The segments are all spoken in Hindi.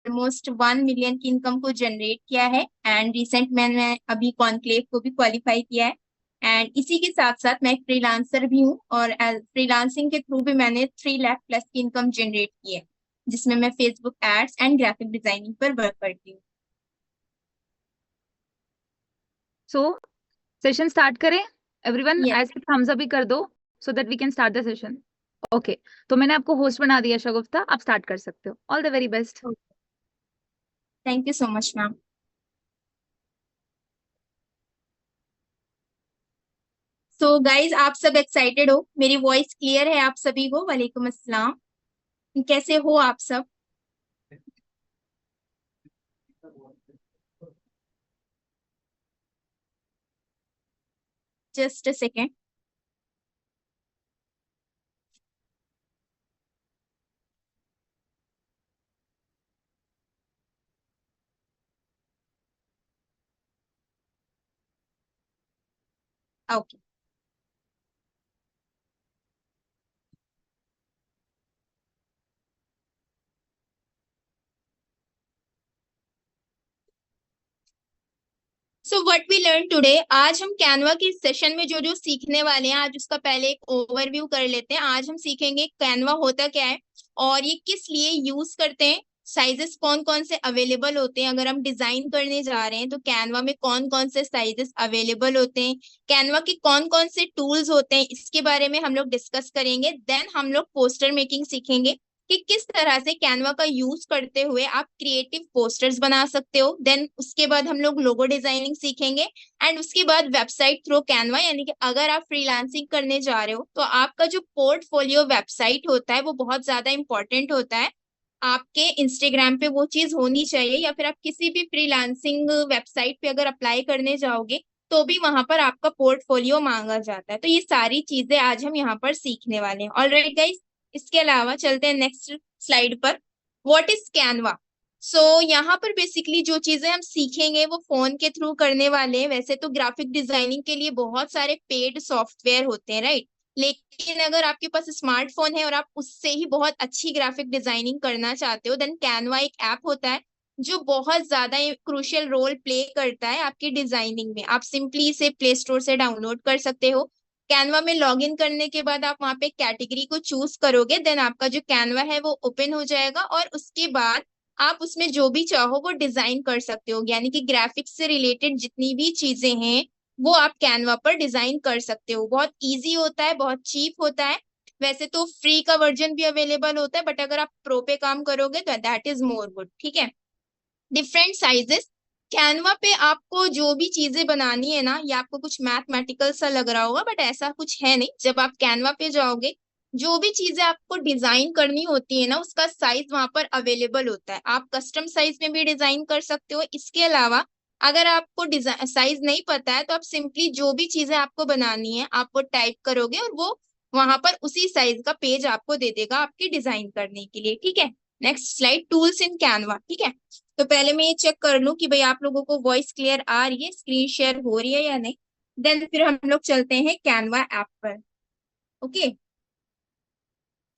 ऑलमोस्ट 1 मिलियन की इनकम को जनरेट किया है। एंड रिसेंट मैंने अभी कॉन्क्लेव को भी क्वालिफाई किया है। एंड इसी के साथ साथ मैं एक फ्रीलांसर भी हूँ, और फ्रीलांसिंग के थ्रू भी मैंने 3 लाख प्लस की इनकम जनरेट की है, जिसमें मैं Facebook ads and graphic designing पर वर्क करती हूँ। सो सेशन स्टार्ट करें। Everyone yes. ऐसे थम्स अप भी कर दो so that we can start the session. Okay, तो मैंने आपको होस्ट बना दिया शगुफ्ता, आप स्टार्ट कर सकते हो। All the very best. Thank you so much ma'am. So guys, आप सब एक्साइटेड हो? मेरी वॉइस क्लियर है आप सभी को? वालेकुम अस्सलाम। कैसे हो आप सब? Just a second. Okay. So what we learn today, आज हम कैनवा के सेशन में जो जो सीखने वाले हैं, आज उसका पहले एक ओवरव्यू कर लेते हैं। आज हम सीखेंगे कैनवा होता क्या है और ये किस लिए यूज करते हैं, साइजेस कौन कौन से अवेलेबल होते हैं, अगर हम डिजाइन करने जा रहे हैं तो कैनवा में कौन कौन से साइजेस अवेलेबल होते हैं, कैनवा के कौन कौन से टूल्स होते हैं, इसके बारे में हम लोग डिस्कस करेंगे। देन हम लोग पोस्टर मेकिंग सीखेंगे कि किस तरह से कैनवा का यूज करते हुए आप क्रिएटिव पोस्टर्स बना सकते हो। देन उसके बाद हम लोग लोगो डिजाइनिंग सीखेंगे। एंड उसके बाद वेबसाइट थ्रू कैनवा, यानी कि अगर आप फ्रीलांसिंग करने जा रहे हो तो आपका जो पोर्टफोलियो वेबसाइट होता है वो बहुत ज्यादा इंपॉर्टेंट होता है। आपके इंस्टाग्राम पे वो चीज होनी चाहिए, या फिर आप किसी भी फ्रीलांसिंग वेबसाइट पे अगर अप्लाई करने जाओगे तो भी वहां पर आपका पोर्टफोलियो मांगा जाता है। तो ये सारी चीजें आज हम यहाँ पर सीखने वाले हैं। ऑलराइट गाइस, इसके अलावा चलते हैं नेक्स्ट स्लाइड पर। What is Canva? सो यहाँ पर बेसिकली जो चीजें हम सीखेंगे वो फोन के थ्रू करने वाले हैं। वैसे तो ग्राफिक डिजाइनिंग के लिए बहुत सारे पेड सॉफ्टवेयर होते हैं, राइट? लेकिन अगर आपके पास स्मार्टफोन है और आप उससे ही बहुत अच्छी ग्राफिक डिजाइनिंग करना चाहते हो, देन कैनवा एक ऐप होता है जो बहुत ज्यादा क्रूशियल रोल प्ले करता है आपकी डिजाइनिंग में। आप सिंपली इसे प्ले स्टोर से डाउनलोड कर सकते हो। कैनवा में लॉग इन करने के बाद आप वहाँ पे कैटेगरी को चूज करोगे, देन आपका जो कैनवा है वो ओपन हो जाएगा, और उसके बाद आप उसमें जो भी चाहो वो डिजाइन कर सकते हो। यानी कि ग्राफिक्स से रिलेटेड जितनी भी चीजें हैं वो आप कैनवा पर डिजाइन कर सकते हो। बहुत इजी होता है, बहुत चीप होता है। वैसे तो फ्री का वर्जन भी अवेलेबल होता है, बट अगर आप प्रो पे काम करोगे तो दैट इज मोर गुड। ठीक है। Different sizes. कैनवा पे आपको जो भी चीजें बनानी है ना, ये आपको कुछ मैथमेटिकल सा लग रहा होगा, बट ऐसा कुछ है नहीं। जब आप कैनवा पे जाओगे, जो भी चीजें आपको डिजाइन करनी होती है ना, उसका साइज वहां पर अवेलेबल होता है। आप कस्टम साइज में भी डिजाइन कर सकते हो। इसके अलावा अगर आपको डिजाइन साइज नहीं पता है तो आप सिंपली जो भी चीजें आपको बनानी है आप वो टाइप करोगे और वो वहां पर उसी साइज का पेज आपको दे देगा आपकी डिजाइन करने के लिए। ठीक है। Next slide, tools in Canva. ठीक है। तो पहले मैं ये चेक कर लूं कि भाई आप लोगों को वॉइस क्लियर आ रही है, स्क्रीन शेयर हो रही है या नहीं। देन फिर हम लोग चलते हैं कैनवा ऐप पर। ओके।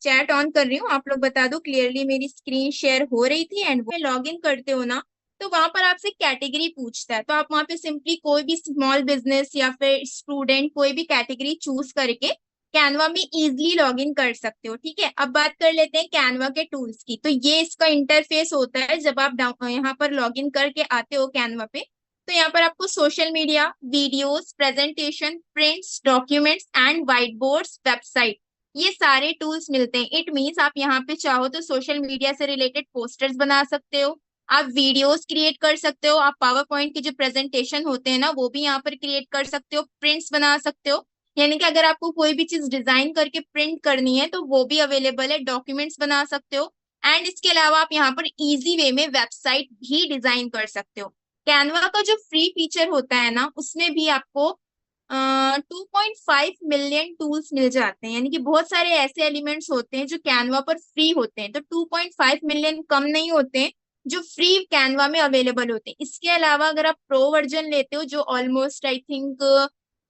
चैट ऑन कर रही हूँ, आप लोग बता दो क्लियरली मेरी स्क्रीन शेयर हो रही थी। एंड वो लॉग इन करते हो ना, तो वहां पर आपसे कैटेगरी पूछता है, तो आप वहां पे सिंपली कोई भी स्मॉल बिजनेस या फिर स्टूडेंट कोई भी कैटेगरी चूज करके कैनवा में इजिली लॉग इन कर सकते हो। ठीक है। अब बात कर लेते हैं कैनवा के टूल्स की। तो ये इसका इंटरफेस होता है जब आप यहाँ पर लॉग इन करके आते हो कैनवा पे। तो यहाँ पर आपको social media, videos, presentation, prints, documents and white boards, website, ये सारे टूल्स मिलते हैं। इट मीन्स आप यहाँ पे चाहो तो सोशल मीडिया से रिलेटेड पोस्टर्स बना सकते हो, आप वीडियोस क्रिएट कर सकते हो, आप पावर पॉइंट के जो प्रेजेंटेशन होते हैं ना वो भी यहाँ पर क्रिएट कर सकते हो, प्रिंट्स बना सकते हो। यानी कि अगर आपको कोई भी चीज डिजाइन करके प्रिंट करनी है तो वो भी अवेलेबल है, डॉक्यूमेंट्स बना सकते हो। एंड इसके अलावा आप यहाँ पर इजी वे में वेबसाइट भी डिजाइन कर सकते हो। कैनवा का जो फ्री फीचर होता है ना, उसमें भी आपको 2.5 मिलियन टूल्स मिल जाते हैं। यानी कि बहुत सारे ऐसे एलिमेंट्स होते हैं जो कैनवा पर फ्री होते हैं। तो 2.5 मिलियन कम नहीं होते हैं जो फ्री कैनवा में अवेलेबल होते हैं। इसके अलावा अगर आप प्रो वर्जन लेते हो जो ऑलमोस्ट आई थिंक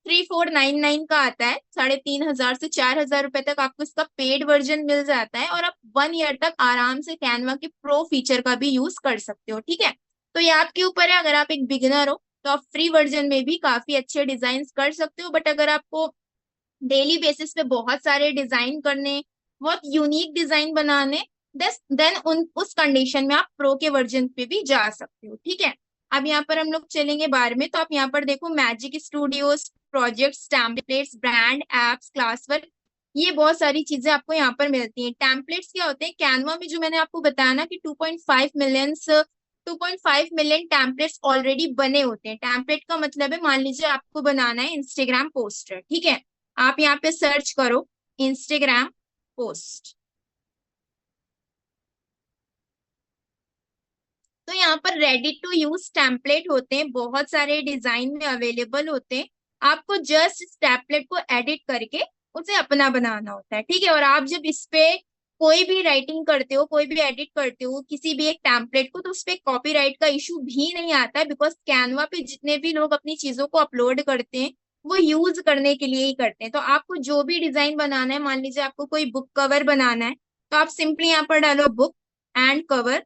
3499 का आता है, 3500 से 4000 रुपए तक आपको इसका पेड वर्जन मिल जाता है, और आप 1 ईयर तक आराम से कैनवा के प्रो फीचर का भी यूज कर सकते हो। ठीक है, तो ये आपके ऊपर है। अगर आप एक बिगिनर हो तो आप फ्री वर्जन में भी काफी अच्छे डिजाइन कर सकते हो, बट अगर आपको डेली बेसिस पे बहुत सारे डिजाइन करने, बहुत यूनिक डिजाइन बनाने, देन उन उस कंडीशन में आप प्रो के वर्जन पे भी जा सकते हो। ठीक है, अब यहाँ पर हम लोग चलेंगे बार में। तो आप यहाँ पर देखो, magic studios, projects, templates, brand, apps, class work, ये बहुत सारी चीजें आपको यहाँ पर मिलती हैं। टेम्पलेट्स क्या होते हैं? कैनवा में जो मैंने आपको बताया ना कि 2.5 मिलियन टेम्पलेट्स ऑलरेडी बने होते हैं। टेम्पलेट का मतलब है, मान लीजिए आपको बनाना है इंस्टाग्राम पोस्टर, ठीक है, आप यहाँ पे सर्च करो इंस्टाग्राम पोस्ट, तो यहाँ पर रेडी टू यूज टेम्पलेट होते हैं, बहुत सारे डिजाइन में अवेलेबल होते हैं। आपको जस्ट इस टेम्पलेट को एडिट करके उसे अपना बनाना होता है। ठीक है, और आप जब इस पे कोई भी राइटिंग करते हो, कोई भी एडिट करते हो किसी भी एक टेम्पलेट को, तो उस पे कॉपीराइट का इशू भी नहीं आता है, बिकॉज कैनवा पे जितने भी लोग अपनी चीजों को अपलोड करते हैं वो यूज करने के लिए ही करते हैं। तो आपको जो भी डिजाइन बनाना है, मान लीजिए आपको कोई बुक कवर बनाना है, तो आप सिंपली यहाँ पर डालो बुक एंड कवर,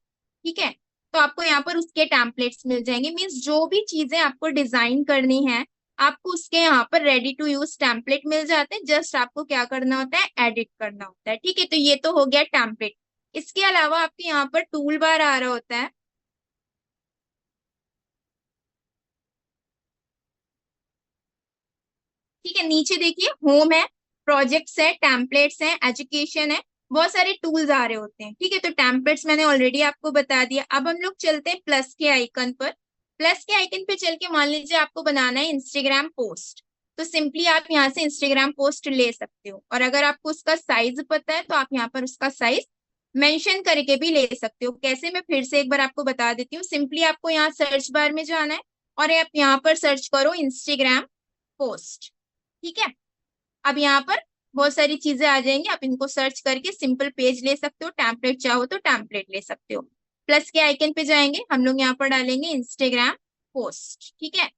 ठीक है, तो आपको यहाँ पर उसके टेम्पलेट्स मिल जाएंगे। मीन्स जो भी चीजें आपको डिजाइन करनी है, आपको उसके यहाँ पर रेडी टू यूज टेम्पलेट मिल जाते हैं, जस्ट आपको क्या करना होता है, एडिट करना होता है। ठीक है, तो ये तो हो गया टेम्पलेट। इसके अलावा आपके यहाँ पर टूल बार आ रहा होता है। ठीक है, नीचे देखिए होम है, प्रोजेक्ट्स है, टेम्पलेट्स है, एजुकेशन है, बहुत सारे टूल्स आ रहे होते हैं। ठीक है, तो टेम्पलेट्स मैंने ऑलरेडी आपको बता दिया। अब हम लोग चलते हैं प्लस के आइकन पर। प्लस के आइकन पे चल के मान लीजिए आपको बनाना है इंस्टाग्राम पोस्ट, तो सिंपली आप यहाँ से इंस्टाग्राम पोस्ट ले सकते हो, और अगर आपको उसका साइज पता है तो आप यहाँ पर उसका साइज मेंशन करके भी ले सकते हो। कैसे, मैं फिर से एक बार आपको बता देती हूँ। सिंपली आपको यहाँ सर्च बार में जाना है, और आप यहाँ पर सर्च करो इंस्टाग्राम पोस्ट। ठीक है, अब यहाँ पर बहुत सारी चीजें आ जाएंगी, आप इनको सर्च करके सिंपल पेज ले सकते हो, टेम्पलेट चाहो तो टेम्पलेट ले सकते हो। प्लस के आइकन पे जाएंगे, हम लोग यहाँ पर डालेंगे इंस्टाग्राम पोस्ट। ठीक है,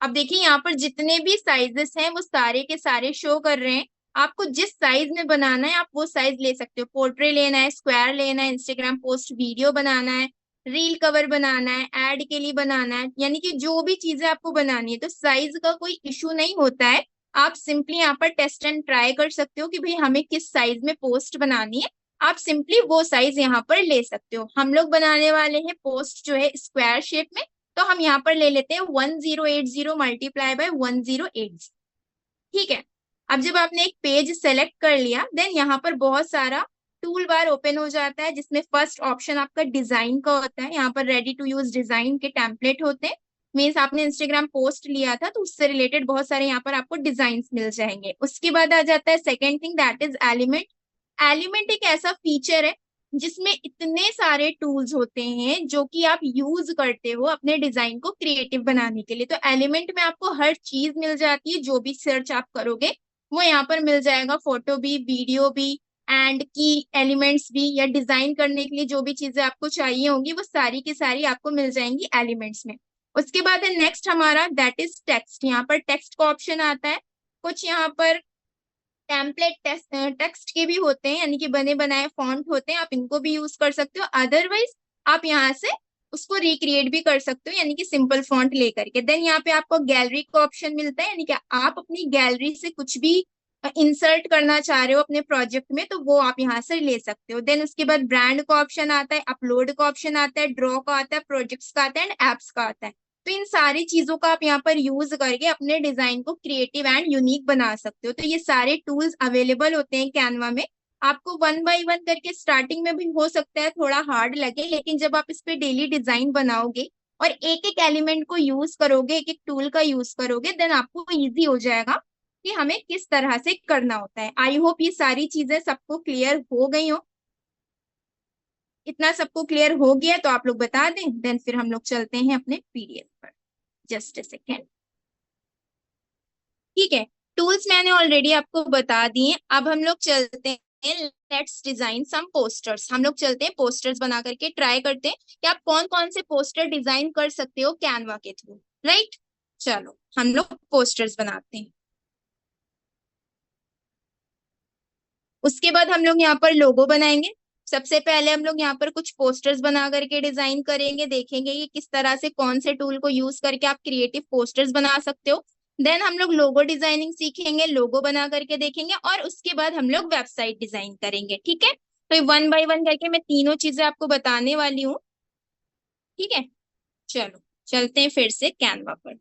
अब देखिए यहाँ पर जितने भी साइजेस हैं वो सारे के सारे शो कर रहे हैं। आपको जिस साइज में बनाना है आप वो साइज ले सकते हो। पोर्ट्रेट लेना है, स्क्वायर लेना है, इंस्टाग्राम पोस्ट वीडियो बनाना है, रील कवर बनाना है, एड के लिए बनाना है, यानी कि जो भी चीजें आपको बनानी है, तो साइज का कोई इशू नहीं होता है। आप सिंपली यहाँ पर टेस्ट एंड ट्राई कर सकते हो कि भाई हमें किस साइज में पोस्ट बनानी है, आप सिंपली वो साइज यहाँ पर ले सकते हो। हम लोग बनाने वाले हैं पोस्ट जो है स्क्वायर शेप में, तो हम यहाँ पर ले लेते हैं 1080 मल्टीप्लाई बाय 1080। ठीक है, अब जब आपने एक पेज सेलेक्ट कर लिया, देन यहाँ पर बहुत सारा टूल बार ओपन हो जाता है, जिसमें फर्स्ट ऑप्शन आपका डिजाइन का होता है। यहाँ पर रेडी टू यूज डिजाइन के टेम्पलेट होते हैं। मीन्स आपने इंस्टाग्राम पोस्ट लिया था तो उससे रिलेटेड बहुत सारे यहाँ पर आपको डिजाइन मिल जाएंगे। उसके बाद आ जाता है second thing, that is element. Element एक ऐसा फीचर है जिसमें इतने सारे टूल्स होते हैं जो कि आप यूज करते हो अपने डिजाइन को क्रिएटिव बनाने के लिए। तो एलिमेंट में आपको हर चीज मिल जाती है, जो भी सर्च आप करोगे वो यहाँ पर मिल जाएगा, फोटो भी, वीडियो भी, एंड की एलिमेंट्स भी, या डिजाइन करने के लिए जो भी चीजें आपको चाहिए होंगी वो सारी की सारी आपको मिल जाएंगी एलिमेंट्स में। उसके बाद है नेक्स्ट हमारा, दैट इज टेक्स्ट। यहाँ पर टेक्स्ट का ऑप्शन आता है। कुछ यहाँ पर टेम्पलेट टेक्स्ट के भी होते हैं, यानी कि बने बनाए फॉन्ट होते हैं, आप इनको भी यूज कर सकते हो। अदरवाइज आप यहाँ से उसको रिक्रिएट भी कर सकते हो, यानी कि सिंपल फॉन्ट लेकर के। देन यहाँ पे आपको गैलरी का ऑप्शन मिलता है, यानी कि आप अपनी गैलरी से कुछ भी इंसर्ट करना चाह रहे हो अपने प्रोजेक्ट में तो वो आप यहाँ से ले सकते हो। देन उसके बाद ब्रांड का ऑप्शन आता है, अपलोड का ऑप्शन आता है, ड्रॉ का आता है, प्रोजेक्ट्स का आता है, एंड एप्स का आता है। तो इन सारी चीजों का आप यहाँ पर यूज करके अपने डिजाइन को क्रिएटिव एंड यूनिक बना सकते हो। तो ये सारे टूल्स अवेलेबल होते हैं कैनवा में। आपको वन बाय वन करके स्टार्टिंग में भी हो सकता है थोड़ा हार्ड लगे, लेकिन जब आप इस पे डेली डिजाइन बनाओगे और एक एक एलिमेंट को यूज करोगे, एक एक टूल का यूज करोगे, देन आपको इजी हो जाएगा कि हमें किस तरह से करना होता है। आई होप ये सारी चीजें सबको क्लियर हो गई हो। इतना सबको क्लियर हो गया तो आप लोग बता दें, देन फिर हम लोग चलते हैं अपने पीडीएफ पर। Just a second. ठीक है, टूल्स मैंने ऑलरेडी आपको बता दिए। अब हम लोग चलते हैं, लेट्स डिजाइन सम पोस्टर्स। हम लोग चलते हैं पोस्टर्स बना करके ट्राई करते हैं कि आप कौन कौन से पोस्टर डिजाइन कर सकते हो कैनवा के थ्रू, राइट। चलो हम लोग पोस्टर्स बनाते हैं। उसके बाद हम लोग यहाँ पर लोगो बनाएंगे। सबसे पहले हम लोग यहाँ पर कुछ पोस्टर्स बना करके डिजाइन करेंगे, देखेंगे कि किस तरह से कौन से टूल को यूज करके आप क्रिएटिव पोस्टर्स बना सकते हो। देन हम लोग लोगो डिजाइनिंग सीखेंगे, लोगो बना करके देखेंगे, और उसके बाद हम लोग वेबसाइट डिजाइन करेंगे। ठीक है, तो वन बाय वन करके मैं तीनों चीजें आपको बताने वाली हूँ। ठीक है, चलो चलते हैं फिर से कैनवा पर।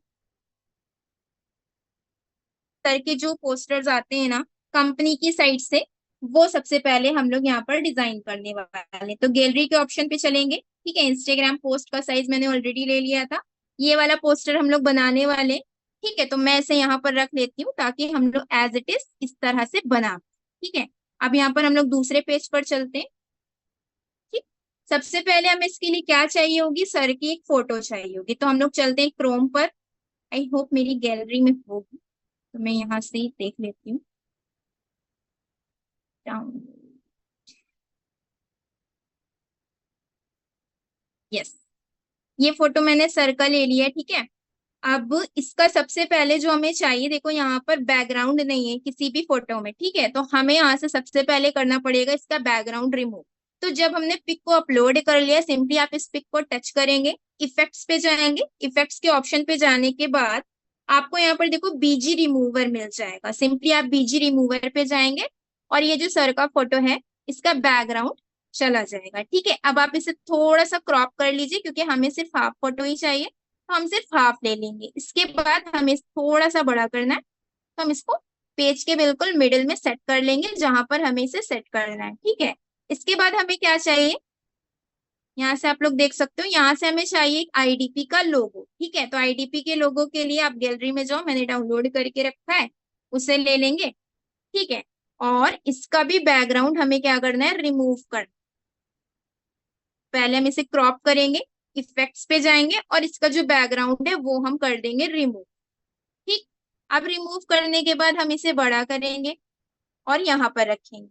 तरह के जो पोस्टर्स आते हैं ना कंपनी की साइट से, वो सबसे पहले हम लोग यहाँ पर डिजाइन करने वाले हैं। तो गैलरी के ऑप्शन पे चलेंगे। ठीक है, इंस्टाग्राम पोस्ट का साइज मैंने ऑलरेडी ले लिया था, ये वाला पोस्टर हम लोग बनाने वाले हैं। ठीक है, तो मैं इसे यहाँ पर रख लेती हूँ ताकि हम लोग एज इट इज इस तरह से बना। ठीक है, अब यहाँ पर हम लोग दूसरे पेज पर चलते हैं। ठीक, सबसे पहले हमें इसके लिए क्या चाहिए होगी, सर की एक फोटो चाहिए होगी। तो हम लोग चलते हैं क्रोम पर। आई होप मेरी गैलरी में होगी, तो मैं यहाँ से ही देख लेती हूँ। यस, ये फोटो मैंने सर का ले लिया है। ठीक है, अब इसका सबसे पहले जो हमें चाहिए, देखो यहाँ पर बैकग्राउंड नहीं है किसी भी फोटो में। ठीक है, तो हमें यहाँ से सबसे पहले करना पड़ेगा इसका बैकग्राउंड रिमूव। तो जब हमने पिक को अपलोड कर लिया, सिंपली आप इस पिक को टच करेंगे, इफेक्ट्स पे जाएंगे। इफेक्ट्स के ऑप्शन पे जाने के बाद आपको यहाँ पर देखो बीजी रिमूवर मिल जाएगा। सिंपली आप बीजी रिमूवर पे जाएंगे और ये जो सर का फोटो है इसका बैकग्राउंड चला जाएगा। ठीक है, अब आप इसे थोड़ा सा क्रॉप कर लीजिए क्योंकि हमें सिर्फ हाफ फोटो ही चाहिए, तो हम सिर्फ हाफ ले लेंगे। इसके बाद हमें थोड़ा सा बड़ा करना है, तो हम इसको पेज के बिल्कुल मिडिल में सेट कर लेंगे जहां पर हमें इसे सेट करना है। ठीक है, इसके बाद हमें क्या चाहिए, यहाँ से आप लोग देख सकते हो, यहाँ से हमें चाहिए एक आईडीपी का लोगो। ठीक है, तो आईडीपी के लोगो के लिए आप गैलरी में जाओ, मैंने डाउनलोड करके रखा है, उसे ले लेंगे। ठीक है, और इसका भी बैकग्राउंड हमें क्या करना है, रिमूव करना। पहले हम इसे क्रॉप करेंगे, इफेक्ट्स पे जाएंगे और इसका जो बैकग्राउंड है वो हम कर देंगे रिमूव। ठीक, अब रिमूव करने के बाद हम इसे बड़ा करेंगे और यहाँ पर रखेंगे,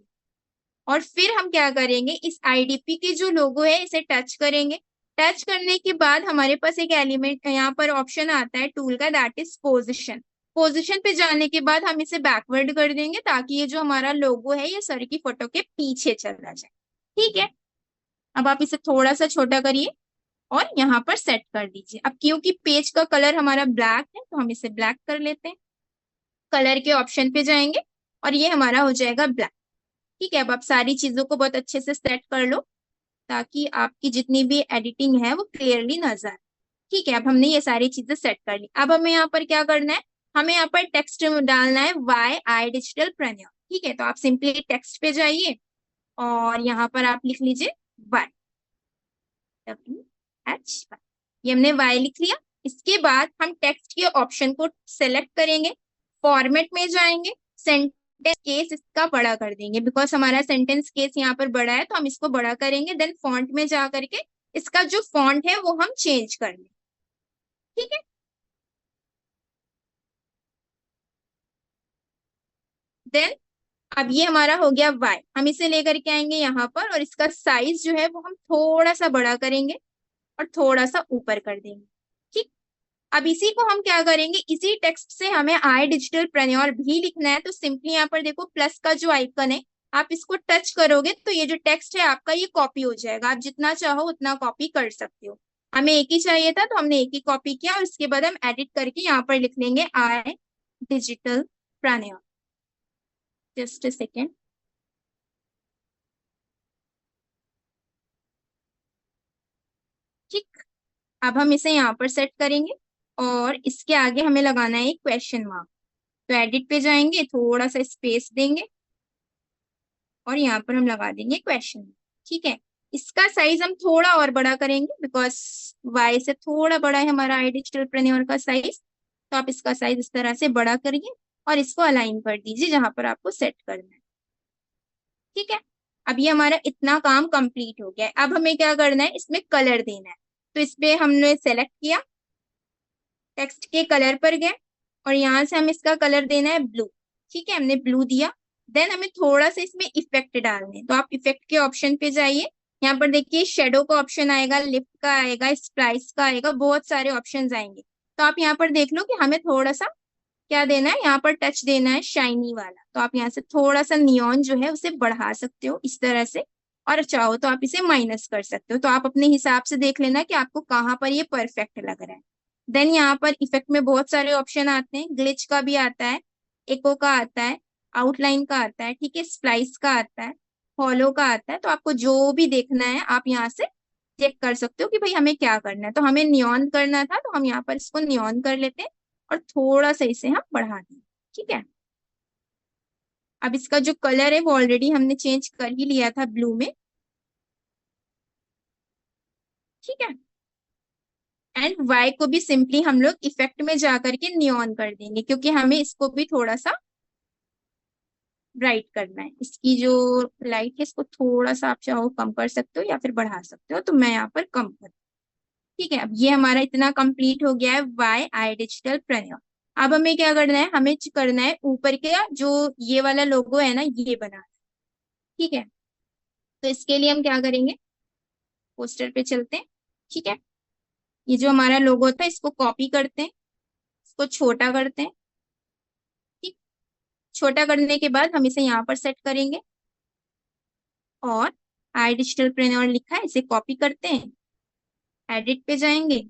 और फिर हम क्या करेंगे, इस आईडीपी के जो लोगो है इसे टच करेंगे। टच करने के बाद हमारे पास एक एलिमेंट यहाँ पर ऑप्शन आता है टूल का, दैट इज पोजिशन। पोजिशन पे जाने के बाद हम इसे बैकवर्ड कर देंगे ताकि ये जो हमारा लोगो है ये सर की फोटो के पीछे चला जाए। ठीक है, अब आप इसे थोड़ा सा छोटा करिए और यहाँ पर सेट कर दीजिए। अब क्योंकि पेज का कलर हमारा ब्लैक है तो हम इसे ब्लैक कर लेते हैं। कलर के ऑप्शन पे जाएंगे और ये हमारा हो जाएगा ब्लैक। ठीक है, अब आप सारी चीजों को बहुत अच्छे से सेट कर लो ताकि आपकी जितनी भी एडिटिंग है वो क्लियरली नजर आए। ठीक है, अब हमने ये सारी चीजें सेट कर ली। अब हमें यहाँ पर क्या करना है, हमें यहाँ पर टेक्स्ट डालना है वाई आई डिजिटल प्रेन्योर। ठीक है, तो आप सिंपली टेक्स्ट पे जाइए और यहाँ पर आप लिख लीजिए वाई, WH, ये हमने वाई लिख लिया। इसके बाद हम टेक्स्ट के ऑप्शन को सेलेक्ट करेंगे, फॉर्मेट में जाएंगे, सेंटेंस केस इसका बड़ा कर देंगे बिकॉज हमारा सेंटेंस केस यहाँ पर बड़ा है तो हम इसको बड़ा करेंगे। देन फॉन्ट में जा करके इसका जो फॉन्ट है वो हम चेंज कर लेंगे। ठीक है, देन अब ये हमारा हो गया वाई। हम इसे लेकर के आएंगे यहाँ पर और इसका साइज जो है वो हम थोड़ा सा बड़ा करेंगे और थोड़ा सा ऊपर कर देंगे। ठीक, अब इसी को हम क्या करेंगे, इसी टेक्स्ट से हमें आई डिजिटल प्रेन्योर भी लिखना है। तो सिंपली यहाँ पर देखो प्लस का जो आइकन है, आप इसको टच करोगे तो ये जो टेक्स्ट है आपका ये कॉपी हो जाएगा। आप जितना चाहो उतना कॉपी कर सकते हो। हमें एक ही चाहिए था तो हमने एक ही कॉपी किया और इसके बाद हम एडिट करके यहाँ पर लिख लेंगे I digitalpreneur. Just a second. ठीक, अब हम इसे यहाँ पर सेट करेंगे और इसके आगे हमें लगाना है एक क्वेश्चन मार्क। तो एडिट पे जाएंगे, थोड़ा सा स्पेस देंगे और यहाँ पर हम लगा देंगे क्वेश्चन। ठीक है, इसका साइज हम थोड़ा और बड़ा करेंगे बिकॉज वाई से थोड़ा बड़ा है हमारा आई डिजिटल प्रेन्योर का साइज। तो आप इसका साइज इस तरह से बड़ा करिए और इसको अलाइन कर दीजिए जहां पर आपको सेट करना है। ठीक है, अब ये हमारा इतना काम कंप्लीट हो गया है। अब हमें क्या करना है, इसमें कलर देना है। तो इसमें हमने सेलेक्ट किया, टेक्स्ट के कलर पर गए और यहाँ से हमें इसका कलर देना है ब्लू। ठीक है, हमने ब्लू दिया। देन हमें थोड़ा सा इसमें इफेक्ट डालने, तो आप इफेक्ट के ऑप्शन पे जाइए। यहाँ पर देखिए शेडो का ऑप्शन आएगा, लिफ्ट का आएगा, स्प्लाइस का आएगा, बहुत सारे ऑप्शंस आएंगे। तो आप यहाँ पर देख लो कि हमें थोड़ा सा क्या देना है, यहाँ पर टच देना है शाइनी वाला। तो आप यहाँ से थोड़ा सा नियॉन जो है उसे बढ़ा सकते हो इस तरह से, और चाहो तो आप इसे माइनस कर सकते हो। तो आप अपने हिसाब से देख लेना कि आपको कहाँ पर ये परफेक्ट लग रहा है। देन यहाँ पर इफेक्ट में बहुत सारे ऑप्शन आते हैं, ग्लिच का भी आता है, एको का आता है, आउटलाइन का आता है, ठीक है, स्प्लाइस का आता है, हॉलो का आता है। तो आपको जो भी देखना है आप यहाँ से चेक कर सकते हो कि भाई हमें क्या करना है। तो हमें नियॉन करना था, तो हम यहाँ पर इसको नियॉन कर लेते हैं और थोड़ा सा इसे हम बढ़ा दें, ठीक है। अब इसका जो कलर है वो ऑलरेडी हमने चेंज कर ही लिया था ब्लू में, ठीक है। एंड वाई को भी सिंपली हम लोग इफेक्ट में जाकर के नियॉन कर देंगे, क्योंकि हमें इसको भी थोड़ा सा ब्राइट करना है। इसकी जो लाइट है इसको थोड़ा सा आप चाहो कम कर सकते हो या फिर बढ़ा सकते हो, तो मैं यहाँ पर कम कर, ठीक है। अब ये हमारा इतना कंप्लीट हो गया है वाई आई डिजिटल प्रेन्योर। अब हमें क्या करना है, हमें करना है ऊपर के जो ये वाला लोगो है ना, ये बनाना है, ठीक है। तो इसके लिए हम क्या करेंगे, पोस्टर पे चलते हैं, ठीक है। ये जो हमारा लोगो था इसको कॉपी करते हैं, इसको छोटा करते हैं, ठीक। छोटा करने के बाद हम इसे यहाँ पर सेट करेंगे, और आई डिजिटल प्रेन्योर लिखा है इसे कॉपी करते हैं, एडिट पे जाएंगे,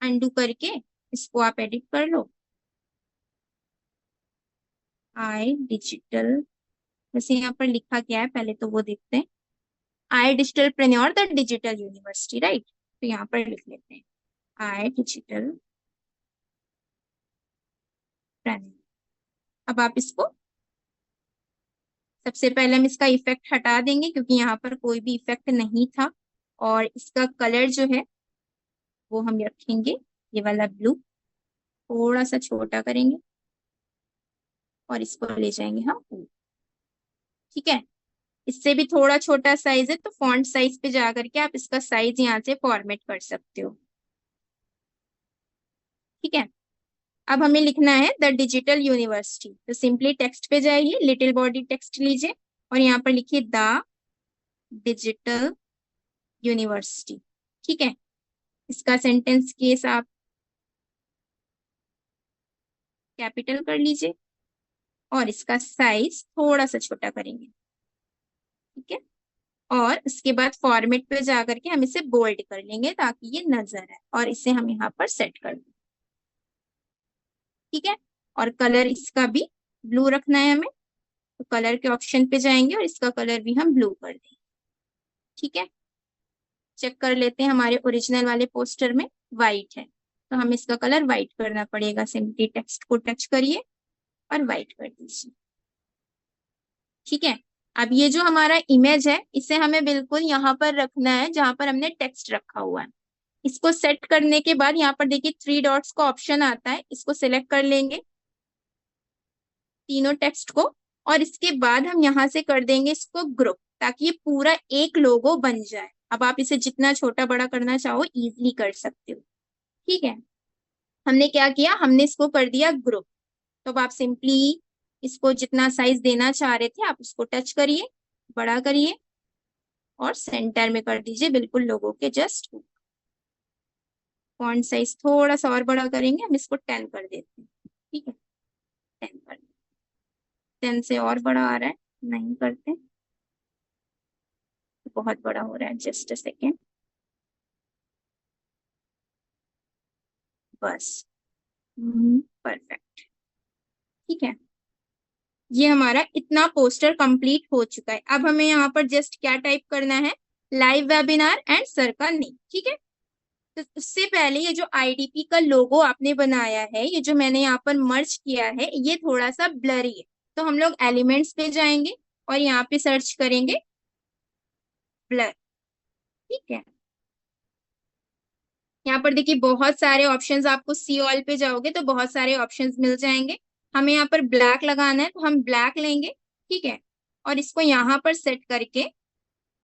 अनडू करके इसको आप एडिट कर लो, आई डिजिटल, वैसे यहाँ पर लिखा क्या है पहले तो वो देखते हैं, I digitalpreneur the digital university, right. तो यहाँ पर लिख लेते हैं आई डिजिटल प्रेन्योर। अब आप इसको, सबसे पहले हम इसका इफेक्ट हटा देंगे क्योंकि यहाँ पर कोई भी इफेक्ट नहीं था, और इसका कलर जो है वो हम रखेंगे ये वाला ब्लू, थोड़ा सा छोटा करेंगे और इसको ले जाएंगे हम ऊपर, ठीक है। इससे भी थोड़ा छोटा साइज है तो फॉन्ट साइज पे जा करके आप इसका साइज यहाँ से फॉर्मेट कर सकते हो, ठीक है। अब हमें लिखना है द डिजिटल यूनिवर्सिटी, तो सिंपली टेक्स्ट पे जाइए, लिटिल बॉडी टेक्स्ट लीजिए और यहाँ पर लिखिए द डिजिटल यूनिवर्सिटी, ठीक है। इसका सेंटेंस केस आप कैपिटल कर लीजिए और इसका साइज थोड़ा सा छोटा करेंगे, ठीक है। और उसके बाद फॉर्मेट पे जाकर के हम इसे बोल्ड कर लेंगे ताकि ये नजर आए, और इसे हम यहाँ पर सेट कर देंगे, ठीक है। और कलर इसका भी ब्लू रखना है हमें, तो कलर के ऑप्शन पे जाएंगे और इसका कलर भी हम ब्लू कर देंगे, ठीक है। चेक कर लेते हैं, हमारे ओरिजिनल वाले पोस्टर में व्हाइट है तो हमें इसका कलर व्हाइट करना पड़ेगा, सिंपली टेक्स्ट को टच करिए और व्हाइट कर दीजिए, ठीक है। अब ये जो हमारा इमेज है इसे हमें बिल्कुल यहाँ पर रखना है जहां पर हमने टेक्स्ट रखा हुआ है। इसको सेट करने के बाद यहाँ पर देखिए 3 डॉट्स का ऑप्शन आता है, इसको सिलेक्ट कर लेंगे तीनों टेक्स्ट को, और इसके बाद हम यहाँ से कर देंगे इसको ग्रुप ताकि ये पूरा एक लोगो बन जाए। अब आप इसे जितना छोटा बड़ा करना चाहो इजीली कर सकते हो, ठीक है। हमने क्या किया, हमने इसको कर दिया ग्रुप। तो अब आप सिंपली इसको जितना साइज देना चाह रहे थे आप उसको टच करिए, बड़ा करिए और सेंटर में कर दीजिए बिल्कुल लोगों के जस्ट। फॉन्ट साइज थोड़ा सा और बड़ा करेंगे, हम इसको 10 कर देते हैं, ठीक है। 10 कर, 10 से और बड़ा आ रहा है, नहीं करते, बहुत बड़ा हो रहा है, जस्ट अ सेकेंड, बस परफेक्ट, ठीक है। ये हमारा इतना पोस्टर कंप्लीट हो चुका है। अब हमें यहाँ पर जस्ट क्या टाइप करना है, लाइव वेबिनार एंड सर का नेम, ठीक है। तो उससे पहले ये जो आईडीपी का लोगो आपने बनाया है, ये जो मैंने यहाँ पर मर्ज किया है, ये थोड़ा सा ब्लरी है, तो हम लोग एलिमेंट्स पे जाएंगे और यहाँ पे सर्च करेंगे ब्लर, ठीक है। यहाँ पर देखिए बहुत सारे ऑप्शंस, आपको सी ऑल पे जाओगे तो बहुत सारे ऑप्शंस मिल जाएंगे। हमें यहाँ पर ब्लैक लगाना है तो हम ब्लैक लेंगे, ठीक है। और इसको यहाँ पर सेट करके